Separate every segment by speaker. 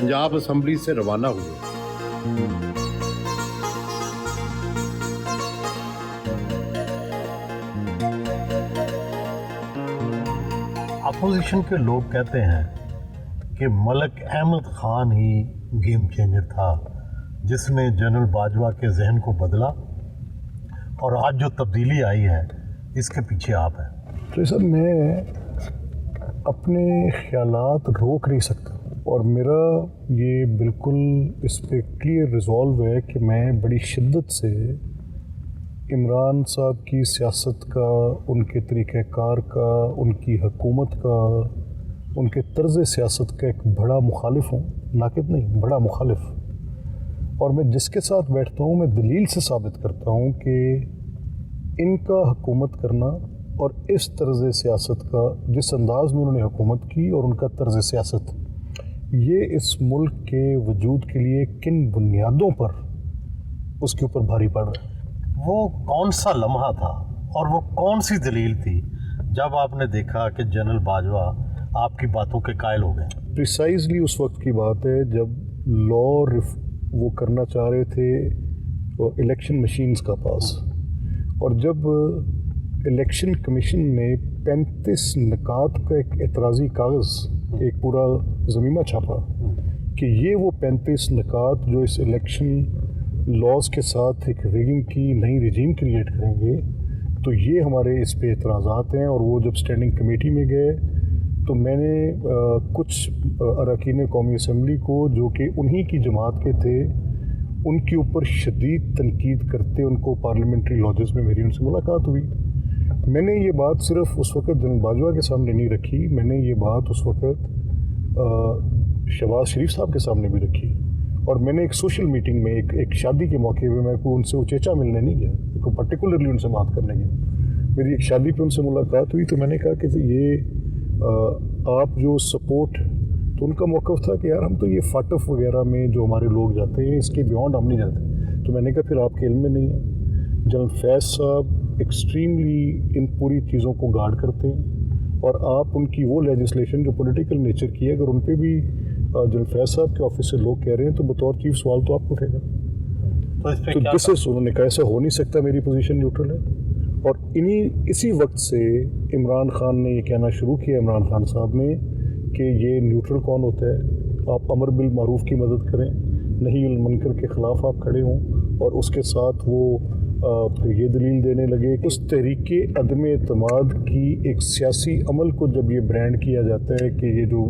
Speaker 1: Punjab assembly से रवाना हुए।
Speaker 2: अपोजिशन के लोग कहते हैं कि मलक अहमद खान ही गेम चेंजर था जिसने जनरल बाजवा के जहन को बदला, और आज जो तब्दीली आई है इसके पीछे आप हैं।
Speaker 3: तो सर मैं अपने ख्यालात रोक नहीं सकता, और मेरा ये बिल्कुल इस पे क्लियर रिजॉल्व है कि मैं बड़ी शिद्दत से इमरान साहब की सियासत का, उनके तरीक़ाकार का, उनकी हुकूमत का, उनके तर्ज़ सियासत का एक बड़ा मुखालिफ हूँ, नाक़िद नहीं, बड़ा मुखालिफ। और मैं जिसके साथ बैठता हूँ मैं दलील से साबित करता हूँ कि इनका हुकूमत करना और इस तर्ज़ सियासत का, जिस अंदाज़ में उन्होंने हुकूमत की और उनका तर्ज़ सियासत, ये इस मुल्क के वजूद के लिए किन बुनियादों पर उसके ऊपर भारी पड़ रहा है।
Speaker 2: वो कौन सा लम्हा था और वो कौन सी दलील थी जब आपने देखा कि जनरल बाजवा आपकी बातों के कायल हो गए?
Speaker 3: प्रिसाइजली उस वक्त की बात है जब लॉ वो करना चाह रहे थे इलेक्शन मशीन्स का पास, और जब इलेक्शन कमीशन ने 35 निकात का एक एतराज़ी कागज़, एक पूरा ज़मीमा छापा कि ये वो 35 निकात जो इस इलेक्शन लॉज के साथ एक रिगिंग की नई रिजीम क्रिएट करेंगे, तो ये हमारे इस पे एतराज़ात हैं। और वो जब स्टैंडिंग कमेटी में गए तो मैंने कुछ अरकान कौमी असम्बली को, जो कि उन्हीं की जमात के थे, उनके ऊपर शदीद तनकीद करते उनको पार्लियामेंट्री लॉजेस में मेरी उनसे मुलाकात हुई। मैंने ये बात सिर्फ उस वक़्त जनरल बाजवा के सामने नहीं रखी, मैंने ये बात उस वक़्त शहबाज शरीफ साहब के सामने भी रखी। और मैंने एक सोशल मीटिंग में एक शादी के मौके पे मैं को उनसे उचेचा मिलने नहीं गया, को पर्टिकुलरली उनसे बात करने गया। मेरी एक शादी पे उनसे मुलाकात हुई तो मैंने कहा कि ये आप जो सपोर्ट, तो उनका मौक़िफ़ था कि यार हम तो ये फाटफ वगैरह में जो हमारे लोग जाते हैं इसके बियॉन्ड हम नहीं जाते। तो मैंने कहा फिर आपके इल्म में नहीं है। जनरल फैज़ साहब एक्सट्रीमली इन पूरी चीज़ों को गार्ड करते हैं, और आप उनकी वो लेजिस्लेशन जो पॉलिटिकल नेचर की है, अगर उन पर भी जनरल फैज़ साहब के ऑफिस से लोग कह रहे हैं तो बतौर चीफ सवाल तो आपको उठेगा। तो दिस इज, उन्होंने कहा ऐसा हो नहीं सकता, मेरी पोजीशन न्यूट्रल है। और इसी वक्त से इमरान खान ने ये कहना शुरू किया, इमरान खान साहब ने, कि ये न्यूट्रल कौन होता है, आप अमर बिल मारूफ की मदद करें, नहीं उल मुनकर के ख़िलाफ़ आप खड़े हों। और उसके साथ वो फिर ये दलील देने लगे उस तहरीके अदम एतमाद की एक सियासी अमल को जब ये ब्रांड किया जाता है कि ये जो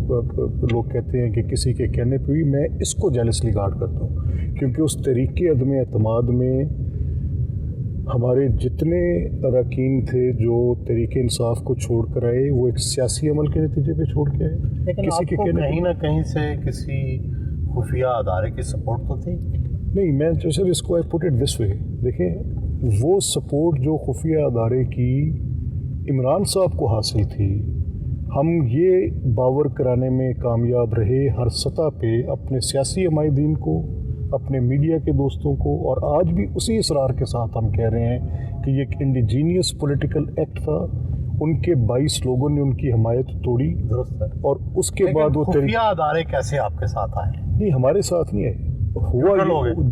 Speaker 3: लोग कहते हैं कि किसी के कहने पे भी, मैं इसको जेलसली गार्ड करता हूँ, क्योंकि उस तहरीके अदम एतमाद में हमारे जितने अरकान थे जो तहरीक इंसाफ को छोड़ कर आए, वो एक सियासी अमल के नतीजे पे छोड़ के आए।
Speaker 2: लेकिन
Speaker 3: किसी के कहने
Speaker 2: कहीं ना कहीं से किसी खुफिया अदारे की सपोर्ट तो थी?
Speaker 3: नहीं, मैं जो सर इसको I put it this way, देखें वो सपोर्ट जो खुफिया अदारे की इमरान साहब को हासिल थी, हम ये बावर कराने में कामयाब रहे हर सतह पे अपने सियासी हमायदीन को, अपने मीडिया के दोस्तों को, और आज भी उसी इसरार के साथ हम कह रहे हैं कि ये एक इंडिजीनियस पॉलिटिकल एक्ट था। उनके 22 लोगों ने उनकी हमायत तोड़ी,
Speaker 2: दुरुस्त है।
Speaker 3: और उसके बाद वो
Speaker 2: खुफिया अदारे कैसे आपके साथ आए?
Speaker 3: नहीं, हमारे साथ नहीं आए, हुआ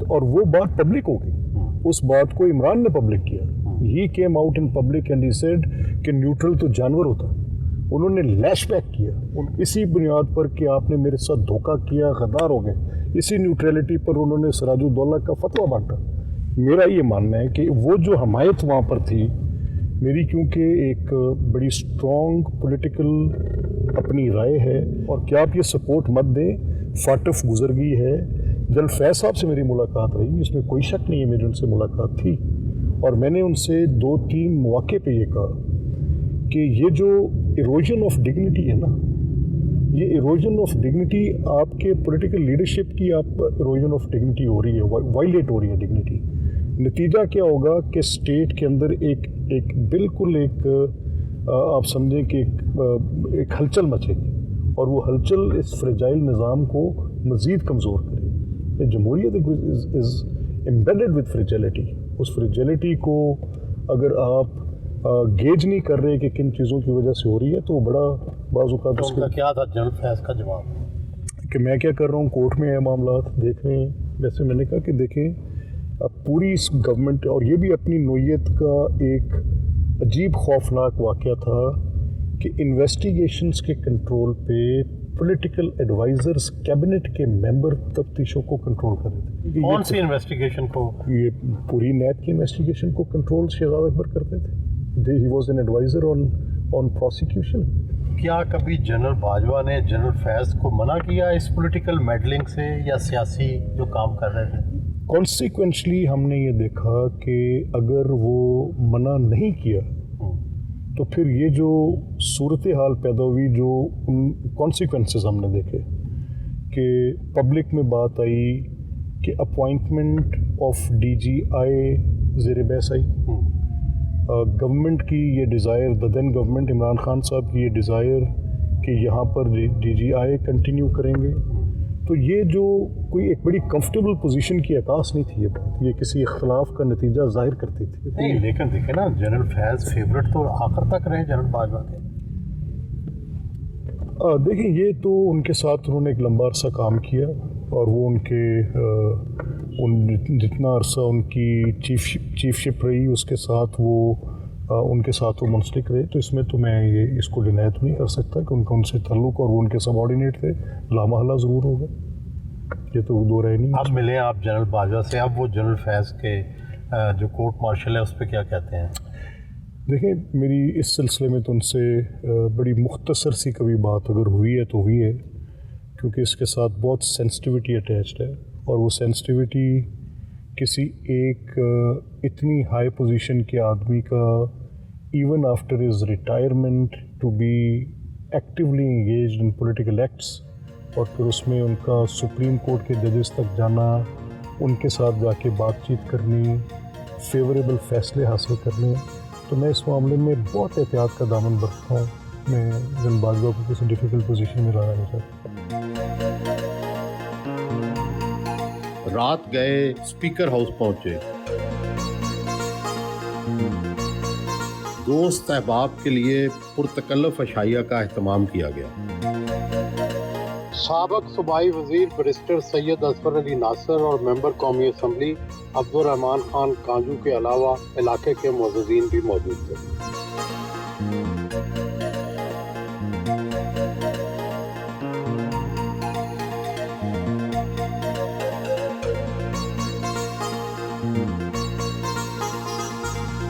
Speaker 3: और वो बात पब्लिक हो गई। उस बात को इमरान ने पब्लिक किया। He came out in public and he said कि न्यूट्रल तो जानवर होता है। उन्होंने लैश बैक किया इसी बुनियाद पर कि आपने मेरे साथ धोखा किया, गद्दार हो गए। इसी न्यूट्रलिटी पर उन्होंने सिराजुद्दौला का फतवा बांटा। मेरा ये मानना है कि वो जो हमायत वहाँ पर थी मेरी, क्योंकि एक बड़ी स्ट्रॉन्ग पॉलिटिकल अपनी राय है, और क्या आप ये सपोर्ट मत दें, फाटफ गुजर गई है। जनरल फैज़ साहब से मेरी मुलाकात रही, इसमें कोई शक नहीं है, मेरी उनसे मुलाकात थी, और मैंने उनसे 2-3 मौके पे ये कहा कि ये जो इरोजन ऑफ डिग्निटी है ना, ये इरोजन ऑफ डिग्निटी आपके पॉलिटिकल लीडरशिप की आप इरोजन ऑफ डिग्निटी हो रही है, वायलेट हो रही है डिग्निटी। नतीजा क्या होगा कि स्टेट के अंदर एक बिल्कुल आप समझें कि एक हलचल मचेगी, और वो हलचल इस फ्रेजाइल निज़ाम को मज़ीद कमज़ोर करेगी। जमहूरियत इज़ एम्बेडेड विद फ्रेजिलिटी। उस फ्रेजिलिटी को अगर आप गेज नहीं कर रहे कि किन चीज़ों की वजह से हो रही है, तो बड़ा बाज़ औक़ात
Speaker 2: उसका क्या था जनरल फैज़ का जवाब?
Speaker 3: کہ میں کیا کر رہا ہوں، کورٹ میں ہے معاملات دیکھ رہے ہیں. جیسے میں نے کہا کہ دیکھیں اب پوری اس گورنمنٹ، اور یہ بھی اپنی نوعیت کا ایک عجیب خوفناک واقعہ تھا کہ انویسٹیگیشنز کے کنٹرول پہ پولیٹیکل ایڈوائزرز کیبنٹ کے ممبر تفتیشوں کو کنٹرول کر رہے تھے.
Speaker 2: کون سی انویسٹیگیشن کو؟
Speaker 3: یہ پوری نیب کی انویسٹیگیشن کو کنٹرول شہزاد اکبر کرتے تھے. He was an adviser on prosecution.
Speaker 2: کیا کبھی جنرل باجوہ نے جنرل فیض کو منع کیا اس پولیٹیکل میڈلنگ سے، یا سیاسی جو کام کر رہے تھے؟
Speaker 3: کانسیکوینشلی ہم نے یہ دیکھا کہ اگر وہ منع نہیں کیا تو پھر یہ جو صورتحال پیدا ہوئی، جو ان کانسیکوینسز ہم نے دیکھے کہ پبلک میں بات آئی کہ اپوائنٹمنٹ آف ڈی جی آئی زیر بحث آئی. گورنمنٹ کی یہ ڈیزائر، دا دین گورنمنٹ عمران خان صاحب کی یہ ڈیزائر کہ یہاں پر ڈی جی آئی کنٹینیو کریں گے. تو یہ جو کوئی ایک بڑی کمفرٹیبل پوزیشن کی عکاس نہیں تھی، یہ کسی اختلاف کا نتیجہ ظاہر کرتی تھی.
Speaker 2: نہیں، لیکن دیکھیں نا، جنرل فیض فیوریٹ تو آخر تک رہے جنرل باجوہ کے.
Speaker 3: دیکھیں یہ تو ان کے ساتھ انہوں نے ایک لمبا عرصہ کام کیا، اور وہ ان کے جتنا عرصہ ان کی چیف شپ رہی اس کے ساتھ وہ ان کے ساتھ وہ منسلک رہے. تو اس میں تو میں یہ اس کو ڈینائی تو نہیں کر سکتا کہ ان کا ان سے تعلق اور وہ ان کے سب آرڈینیٹ تھے، لامحالہ ضرور ہوگا، یہ تو دو رہے نہیں.
Speaker 2: اب ملیں آپ جنرل باجوہ سے، اب وہ جنرل فیض کے جو کورٹ مارشل ہے اس پہ کیا کہتے ہیں؟
Speaker 3: دیکھیں میری اس سلسلے میں تو ان سے بڑی مختصر سی کبھی بات اگر ہوئی ہے تو ہوئی ہے، کیونکہ اس کے ساتھ بہت سینسٹیوٹی اٹیچڈ ہے، اور وہ سینسٹیوٹی کسی ایک اتنی ہائی پوزیشن کے آدمی کا even after his retirement to be actually engaged in political acts, اور پھر اس میں ان کا سپریم کورٹ کے ججز تک جانا، ان کے ساتھ جا کے بات چیت کرنی، فیوریبل فیصلے حاصل کرنے. تو میں اس معاملے میں بہت احتیاط کا دامن برتتا ہوں. میں جنرل باجوہ کو کسی ڈیفیکلٹ پوزیشن میں لانا نہیں چاہتا.
Speaker 1: رات گئے اسپیکر ہاؤس پہنچے، دوست احباب کے لیے پرتکلف عشائیہ کا اہتمام کیا گیا.
Speaker 2: سابق صوبائی وزیر بیرسٹر سید اظفر علی ناصر اور ممبر قومی اسمبلی عبدالرحمان خان کانجو کے علاوہ علاقے کے معززین بھی موجود تھے.